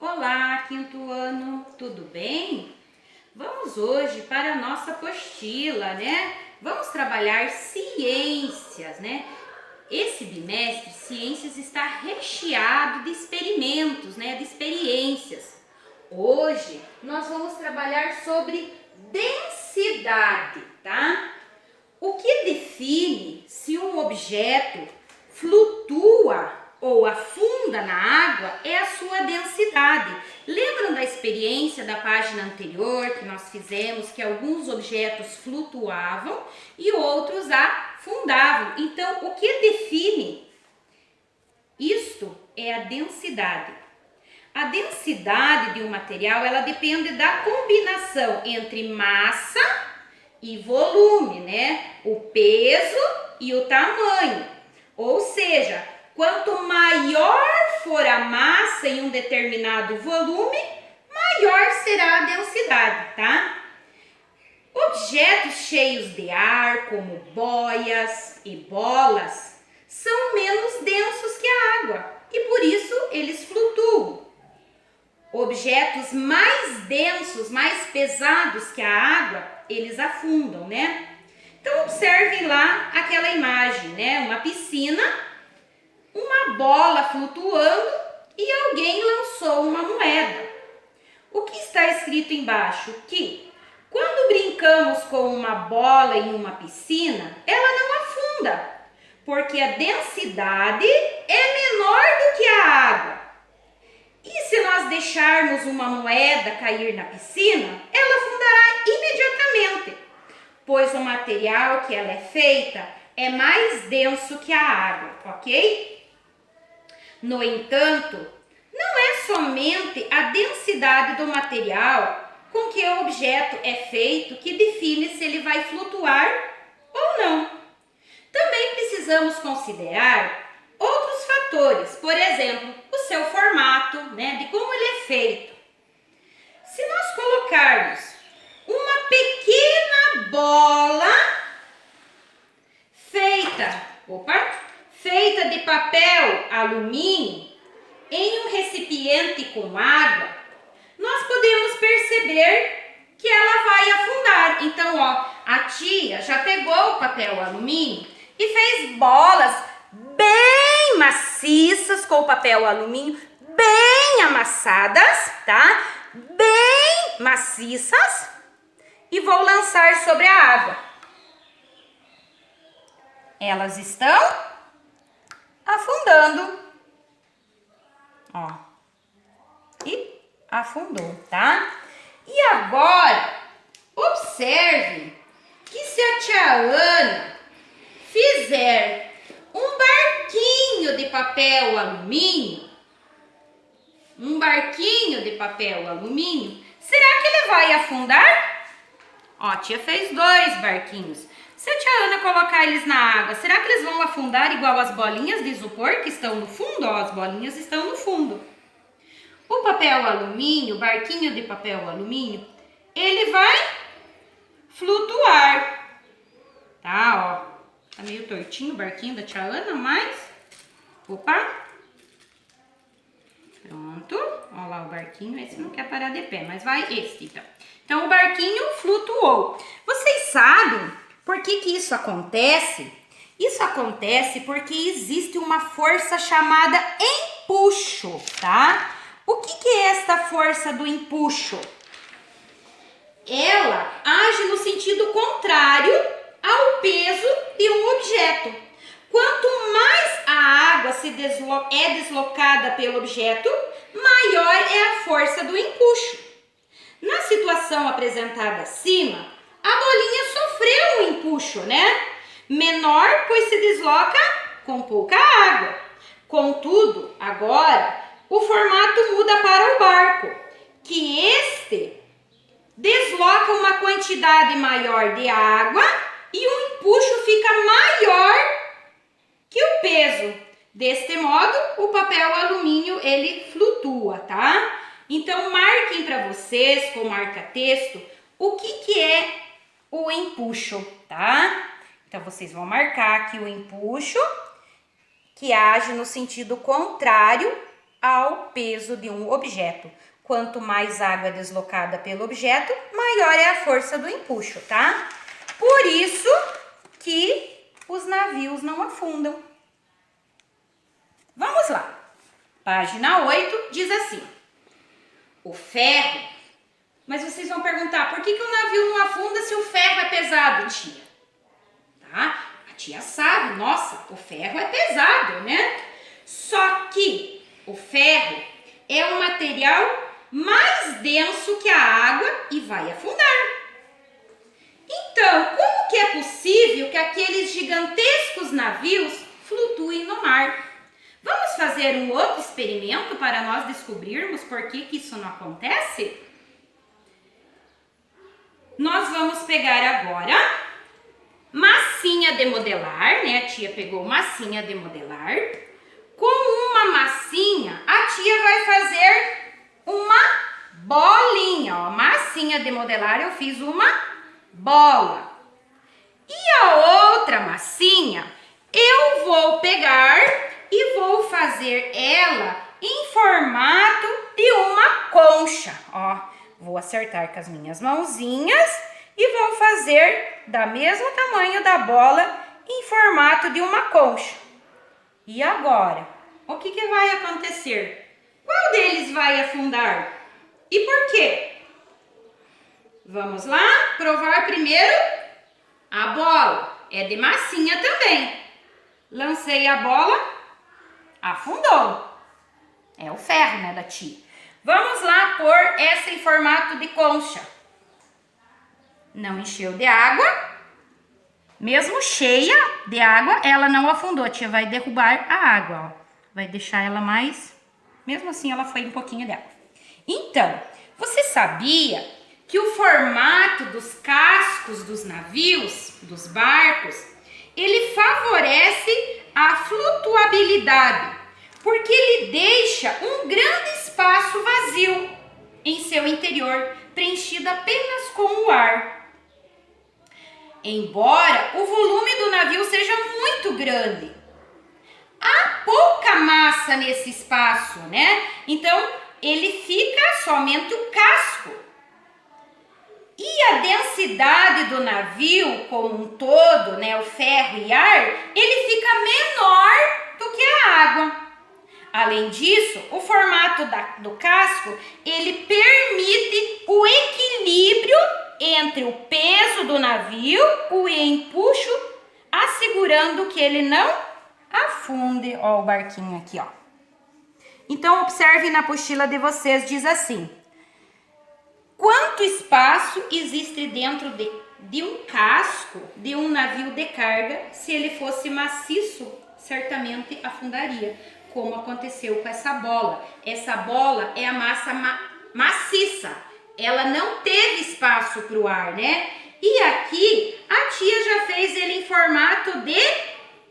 Olá, quinto ano, tudo bem? Vamos hoje para a nossa apostila, né? Vamos trabalhar ciências, né? Esse bimestre, ciências está recheado de experimentos, né? De experiências. Hoje nós vamos trabalhar sobre densidade, tá? O que define se um objeto flutua ou afunda na água é a sua densidade. Lembram da experiência da página anterior que nós fizemos que alguns objetos flutuavam e outros afundavam? Então, o que define isto é a densidade. A densidade de um material, ela depende da combinação entre massa e volume, né? O peso e o tamanho. Ou seja, quanto maior for a massa em um determinado volume, maior será a densidade, tá? Objetos cheios de ar, como boias e bolas, são menos densos que a água e por isso eles flutuam. Objetos mais densos, mais pesados que a água, eles afundam, né? Então observem lá aquela imagem, né? Uma piscina, uma bola flutuando e alguém lançou uma moeda. O que está escrito embaixo? Que quando brincamos com uma bola em uma piscina, ela não afunda, porque a densidade é menor do que a água. E se nós deixarmos uma moeda cair na piscina, ela afundará imediatamente, pois o material que ela é feita é mais denso que a água, ok? No entanto, não é somente a densidade do material com que o objeto é feito que define se ele vai flutuar ou não. Também precisamos considerar outros fatores, por exemplo, o seu formato, né, de como ele é feito. Se nós colocarmos uma pequena bola feita de papel alumínio em um recipiente com água, nós podemos perceber que ela vai afundar. Então, ó, a tia já pegou o papel alumínio e fez bolas bem maciças com o papel alumínio, bem amassadas, tá? Bem maciças, e vou lançar sobre a água. Elas estão afundando. Ó. E afundou, tá? E agora, observe que se a tia Ana fizer um barquinho de papel alumínio, será que ele vai afundar? Ó, a tia fez 2 barquinhos. Se a tia Ana colocar eles na água, será que eles vão afundar igual as bolinhas de isopor que estão no fundo? Ó, as bolinhas estão no fundo. O papel alumínio, o barquinho de papel alumínio, ele vai flutuar, tá? Ó, tá meio tortinho o barquinho da tia Ana, mas... Opa! Pronto. Ó lá o barquinho, esse não quer parar de pé, mas vai esse, então. Então, o barquinho flutuou. Vocês sabem por que isso acontece? Isso acontece porque existe uma força chamada empuxo, tá? O que é esta força do empuxo? Ela age no sentido contrário ao peso de um objeto. Quanto mais a água é deslocada pelo objeto, maior é a força do empuxo. Na situação apresentada acima, a bolinha sofreu um empuxo, né? Menor, pois se desloca com pouca água. Contudo, agora, o formato muda para o barco, que este desloca uma quantidade maior de água e o empuxo fica maior que o peso. Deste modo, o papel alumínio, ele flutua, tá? Então, marquem para vocês, com marca-texto, o que é o empuxo, tá? Então, vocês vão marcar aqui o empuxo, que age no sentido contrário ao peso de um objeto. Quanto mais água é deslocada pelo objeto, maior é a força do empuxo, tá? Por isso que os navios não afundam. Vamos lá. Página 8 diz assim: o ferro. Mas vocês vão perguntar, por que o navio não afunda se o ferro é pesado, tia? Tá? A tia sabe, nossa, o ferro é pesado, né? Só que o ferro é um material mais denso que a água e vai afundar. Então, como que é possível que aqueles gigantescos navios flutuem no mar? Vamos fazer um outro experimento para nós descobrirmos por que isso não acontece? Nós vamos pegar agora massinha de modelar, né? A tia pegou massinha de modelar. Com uma massinha, a tia vai fazer uma bolinha, ó. Massinha de modelar, eu fiz uma bola. E a outra massinha, eu vou pegar e vou fazer ela em formato de uma concha, ó. Vou acertar com as minhas mãozinhas e vou fazer da mesmo tamanho da bola em formato de uma concha. E agora, o que vai acontecer? Qual deles vai afundar? E por quê? Vamos lá provar primeiro a bola. É de massinha também. Lancei a bola, afundou. É o ferro, né, da tia? Vamos lá pôr essa em formato de concha. Não encheu de água. Mesmo cheia de água, ela não afundou. A tia vai derrubar a água, ó. Vai deixar ela mais... Mesmo assim, ela foi um pouquinho de água. Então, você sabia que o formato dos cascos dos navios, dos barcos, ele favorece a flutuabilidade, porque ele deixa um grande espaço vazio em seu interior, preenchido apenas com o ar. Embora o volume do navio seja muito grande, há pouca massa nesse espaço, né? Então, ele fica somente o casco. E a densidade do navio como um todo, né, o ferro e ar, ele fica menor do que a água. Além disso, o formato do casco, ele permite o equilíbrio entre o peso do navio, o empuxo, assegurando que ele não afunde. Ó, o barquinho aqui, ó. Então, observe na apostila de vocês, diz assim: quanto espaço existe dentro de um casco de um navio de carga? Se ele fosse maciço, certamente afundaria, como aconteceu com essa bola. Essa bola é a massa maciça, ela não teve espaço para o ar, né? E aqui a tia já fez ele em formato de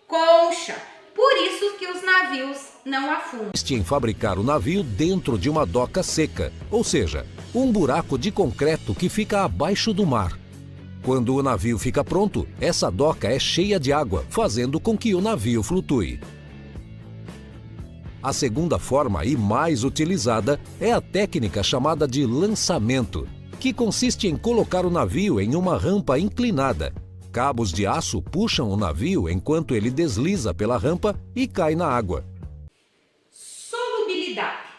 concha, por isso que os navios não afundam. Consiste em fabricar o navio dentro de uma doca seca, ou seja, um buraco de concreto que fica abaixo do mar. Quando o navio fica pronto, essa doca é cheia de água, fazendo com que o navio flutue. A segunda forma e mais utilizada é a técnica chamada de lançamento, que consiste em colocar o navio em uma rampa inclinada. Cabos de aço puxam o navio enquanto ele desliza pela rampa e cai na água. Solubilidade.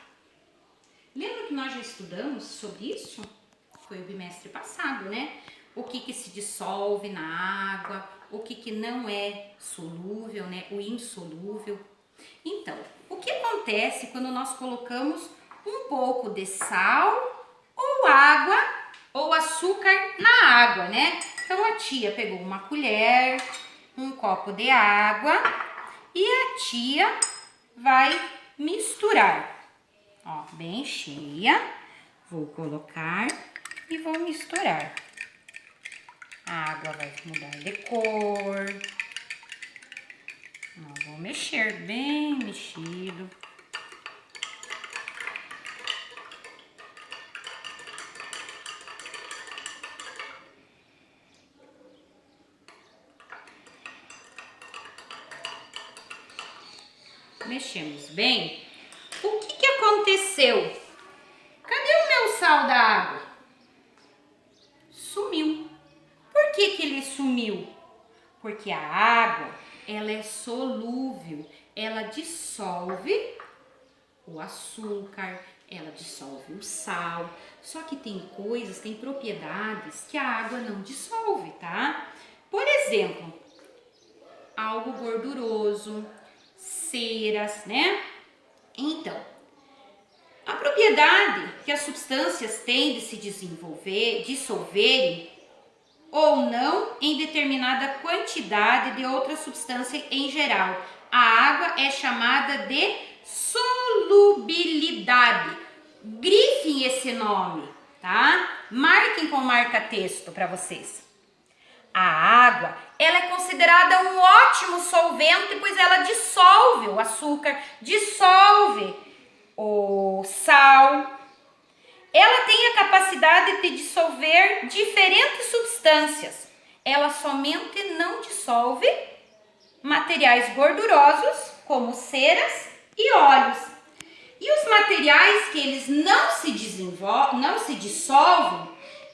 Lembra que nós já estudamos sobre isso? Foi o bimestre passado, né? O que se dissolve na água, o que não é solúvel, né? O insolúvel. Então, o que acontece quando nós colocamos um pouco de sal ou água ou açúcar na água, né? Então a tia pegou uma colher, um copo de água e a tia vai misturar. Ó, bem cheia. Vou colocar e vou misturar. A água vai mudar de cor. Ó, vou mexer bem mexido. Mexemos bem. O que aconteceu? Cadê o meu sal da água? Sumiu. Por que ele sumiu? Porque a água, ela é solúvel, ela dissolve o açúcar, ela dissolve o sal. Só que tem coisas, tem propriedades que a água não dissolve, tá? Por exemplo, algo gorduroso, ceras, né? Então, a propriedade que as substâncias têm de se dissolverem ou não em determinada quantidade de outra substância em geral. A água é chamada de solubilidade. Grifem esse nome, tá? Marquem com marca-texto para vocês. A água, ela é considerada um ótimo solvente, pois ela dissolve o açúcar, dissolve o sal. Ela tem a capacidade de dissolver diferentes substâncias. Ela somente não dissolve materiais gordurosos, como ceras e óleos. E os materiais que eles não se dissolvem,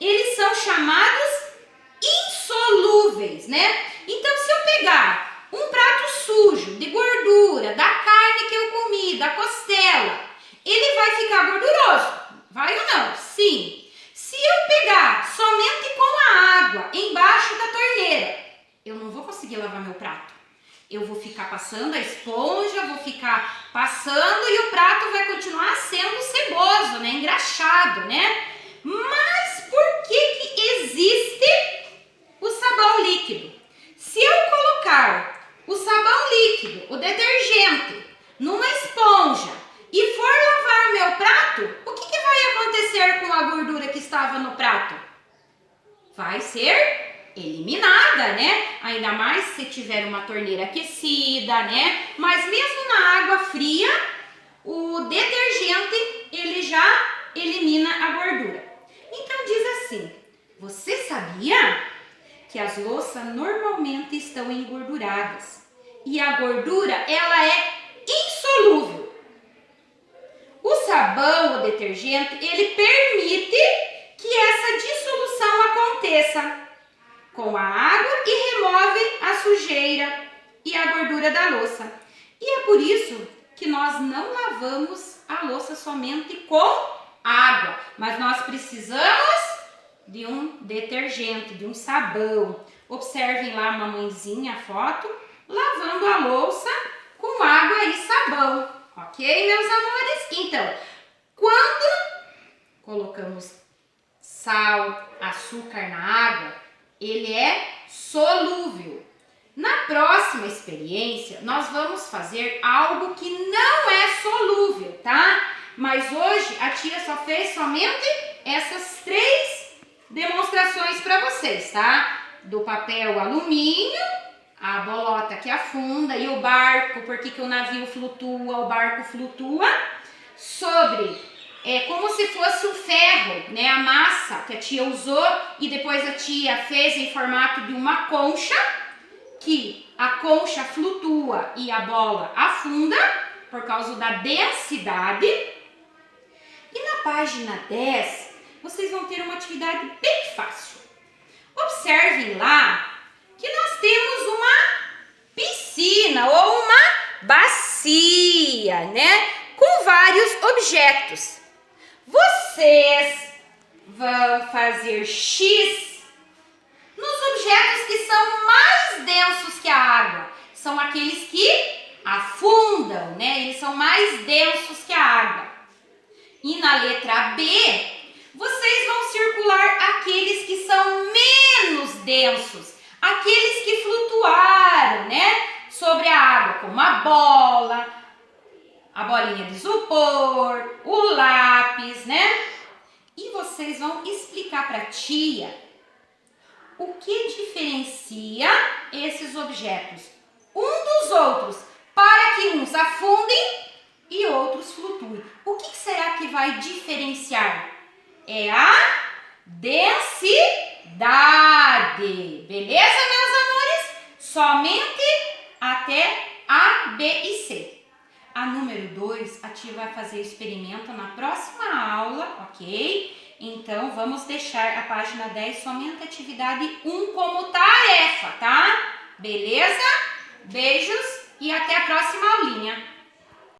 eles são chamados insolúveis, né? Então, se eu pegar um prato sujo de gordura, da carne que eu comi, da costela, ele vai ficar gorduroso. Vai ou não? Sim. Se eu pegar somente com a água embaixo da torneira, eu não vou conseguir lavar meu prato. Eu vou ficar passando a esponja, vou ficar passando e o prato vai continuar sendo ceboso, né? Engraxado, né? Mas por que existe o sabão líquido? Se eu colocar o sabão líquido, o detergente, numa esponja e for lavar meu prato, o que vai acontecer com a gordura que estava no prato? Vai ser eliminada, né? Ainda mais se tiver uma torneira aquecida, né? Mas mesmo na água fria, o detergente, ele já elimina a gordura. Então diz assim, você sabia que as louças normalmente estão engorduradas e a gordura, ela é insolúvel? O sabão, o detergente, ele permite que essa dissolução aconteça com a água e remove a sujeira e a gordura da louça. E é por isso que nós não lavamos a louça somente com água, mas nós precisamos de um detergente, de um sabão. Observem lá a mamãezinha, a foto, lavando a louça com água e sabão. Ok, meus amores? Então, quando colocamos sal, açúcar na água, ele é solúvel. Na próxima experiência, nós vamos fazer algo que não é solúvel, tá? Mas hoje a tia só fez somente essas 3 demonstrações para vocês, tá? Do papel alumínio, a bolota que afunda e o barco, por que o navio flutua, o barco flutua, sobre como se fosse o ferro, né, a massa que a tia usou e depois a tia fez em formato de uma concha, que a concha flutua e a bola afunda por causa da densidade. E na página 10, vocês vão ter uma atividade bem fácil. Observem lá que nós temos uma piscina ou uma bacia, né, com vários objetos. Vocês vão fazer X nos objetos que são mais densos que a água. São aqueles que afundam, né? Eles são mais densos que a água. E na letra B, vocês vão circular aqueles que são menos densos, aqueles que flutuaram, né, sobre a água, como a bola, a bolinha de isopor, o lápis, né? E vocês vão explicar para a tia o que diferencia esses objetos um dos outros, para que uns afundem e outros flutuem. O que será que vai diferenciar? É a densidade. Beleza, meus amores? Somente até A, B e C. A número 2, a tia vai fazer experimento na próxima aula, ok? Então, vamos deixar a página 10 somente a atividade 1 como tarefa, tá? Beleza? Beijos e até a próxima aulinha.